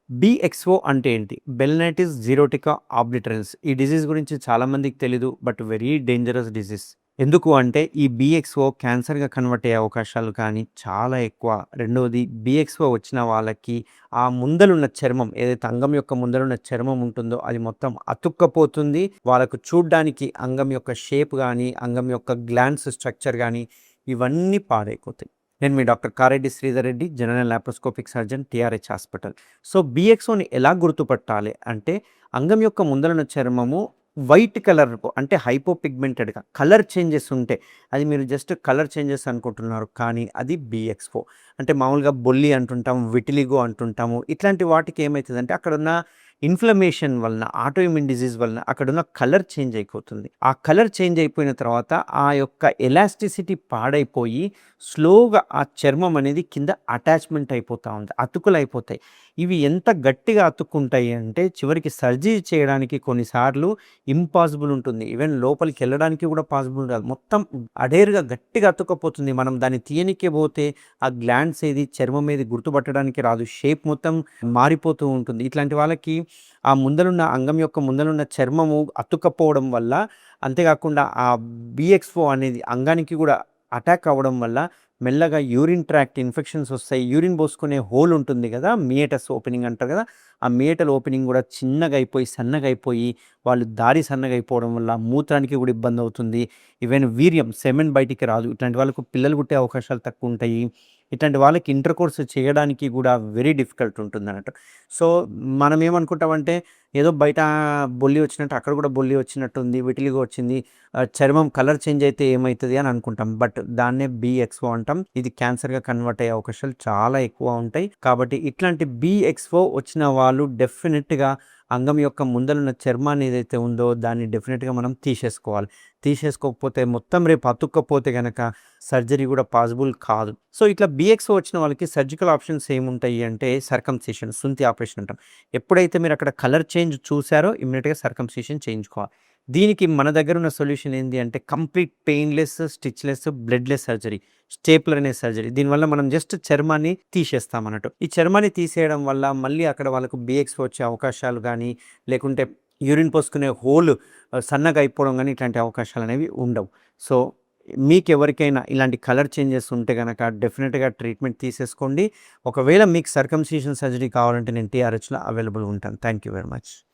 బీఎక్స్ఓ అంటే ఏంటి? బెలినైటిస్ జీరోటికా ఆబ్లిటరెన్స్. ఈ డిసీజ్ గురించి చాలా మందికి తెలీదు. But very dangerous disease. ఎందుకు అంటే ఈ బీఎక్స్ఓ క్యాన్సర్‌గా కన్వర్ట్ అయ్యే అవకాశాలు కానీ చాలా ఎక్కువ. రెండోది బీఎక్స్ఓ వచ్చిన వాళ్ళకి ఆ ముందలున్న చర్మం ఏదైతే అంగం యొక్క ముందలున్న చర్మం ఉంటుందో అది మొత్తం అతుక్కపోతుంది. వాళ్ళకు చూడ్డానికి అంగం యొక్క షేప్ గానీ, అంగం యొక్క గ్లాండ్స్ స్ట్రక్చర్ గానీ ఇవన్నీ పాడైపోతాయి. నేను మీ doctor Kareddy Sridhar Reddy, general laparoscopic surgeon, TRH hospital. So, బీఎక్స్ఓని ఎలా గుర్తుపట్టాలి అంటే, అంగం యొక్క ముందలున్న చర్మము వైట్ కలర్ అంటే హైపోపిగ్మెంటెడ్‌గా కలర్ చేంజెస్ ఉంటే, అది మీరు జస్ట్ కలర్ చేంజెస్ అనుకుంటున్నారు. కానీ అది బీఎక్స్ఓ. అంటే మామూలుగా బొల్లి అంటుంటాము, విటిలిగో అంటుంటాము. ఇట్లాంటి వాటికి ఏమైతదంటే అక్కడున్న ఇన్‌ఫ్లమేషన్ వలన, ఆటోఇమ్యూన్ డిసీజ్ వలన అక్కడున్న కలర్ చేంజ్ అయిపోతుంది. ఆ కలర్ చేంజ్ అయిపోయిన తర్వాత ఆ యొక్క ఎలాస్టిసిటీ పాడైపోయి స్లోగా ఆ చర్మం అనేది కింద అటాచ్‌మెంట్ అయిపోతా ఉంది. అతుకులైపోతాయి. ఇవి ఎంత గట్టిగా అతుక్కుంటాయి అంటే చివరికి సర్జరీ చేయడానికి కొన్నిసార్లు ఇంపాసిబుల్ ఉంటుంది. ఈవెన్ లోపలికెళ్ళడానికి కూడా పాసిబుల్ కాదు. మొత్తం అడేరుగా గట్టిగా అతుక్కపోతుంది. మనం దాన్ని తీయనీకే పోతే ఆ గ్లాండ్స్ ఏది చర్మం ఏది గుర్తుపట్టడానికి రాదు. షేప్ మొత్తం మారిపోతూ ఉంటుంది. ఇట్లాంటి వాళ్ళకి ఆ ముందలున్న అంగం యొక్క ముందలున్న చర్మము అతుక్కపోవడం వల్ల, అంతేకాకుండా ఆ బీఎక్స్‌ఓ అనేది అంగానికి కూడా అటాక్ అవ్వడం వల్ల మెల్లగా యూరిన్ ట్రాక్ట్ ఇన్ఫెక్షన్స్ వస్తాయి. యూరిన్ పోసుకునే హోల్ ఉంటుంది కదా! మియేటస్ ఓపెనింగ్ అంటారు కదా! ఆ మియేటల్ ఓపెనింగ్ కూడా చిన్నగా అయిపోయి, సన్నగా అయిపోయి, వాళ్ళు దారి సన్నగా అయిపోవడం వల్ల మూత్రానికి కూడా ఇబ్బందవుతుంది. ఈవెన్ వీర్యం, సెమెన్ బయటికి రాదు. ఇట్లాంటి వాళ్ళకు పిల్లలు పుట్టే అవకాశాలు తక్కువుంటాయి. ఇట్లాంటి వాళ్ళకి ఇంటర్‌కోర్స్ చేయడానికి కూడా వెరీ డిఫికల్ట్ ఉంటుందన్నట్టు. సో, మనం ఏమనుకుంటామంటే ఏదో బయట బొల్లి వచ్చినట్టు అక్కడ కూడా బొల్లి వచ్చినట్టుంది, విటిలిగో వచ్చింది, చర్మం కలర్ చేంజ్ అయితే ఏమైతది అని అనుకుంటాం. బట్ దాన్నే బీఎక్స్ఓ అంటాం. ఇది క్యాన్సర్‌గా కన్వర్ట్ అయ్యే అవకాశాలు చాలా ఎక్కువ ఉంటాయి. కాబట్టి ఇట్లాంటి బీఎక్స్ఓ వచ్చిన వాళ్ళు డెఫినిట్‌గా అంగం యొక్క ముందలున్న చర్మాన్ని ఏదైతే ఉందో దాన్ని డెఫినిట్‌గా మనం తీసేసుకోవాలి. తీసేసుకోకపోతే మొత్తం రేపు అతుక్కపోతే గనక సర్జరీ కూడా పాసిబుల్ కాదు. సో, ఇట్లా బీఎక్స్ఓ వచ్చిన వాళ్ళకి సర్జికల్ ఆప్షన్స్ ఏముంటాయి అంటే సర్కంసిషన్, సుంతి ఆపరేషన్ అంటాం. ఎప్పుడైతే మీరు అక్కడ కలర్ చేంజ్ చూసారో ఇమ్మీడియేట్‌గా సర్కంసిషన్ చేయించుకోవాలి. దీనికి మన దగ్గర ఉన్న సొల్యూషన్ ఏంది అంటే complete painless, stitchless, bloodless surgery. Stapler అనే సర్జరీ. దీనివల్ల మనం జస్ట్ చర్మాన్ని తీసేస్తామన్నట్టు. ఈ చర్మాన్ని తీసేయడం వల్ల మళ్ళీ అక్కడ వాళ్ళకు బీఎక్స్‌ఓ వచ్చే అవకాశాలు గానీ, లేకుంటే యూరిన్ పోసుకునే హోల్ సన్నగా అయిపోవడం గానీ ఇట్లాంటి అవకాశాలనేవి ఉండవు. సో, మీకెవరికైనా ఇలాంటి కలర్ చేంజెస్ ఉంటే గనక డెఫినిట్‌గా ట్రీట్మెంట్ తీసేసుకోండి. ఒకవేళ మీకు సర్కంసిషన్ సర్జరీ కావాలంటే నేను టీఆర్‌హెచ్‌లో అవైలబుల్ ఉంటాను. Thank you very much.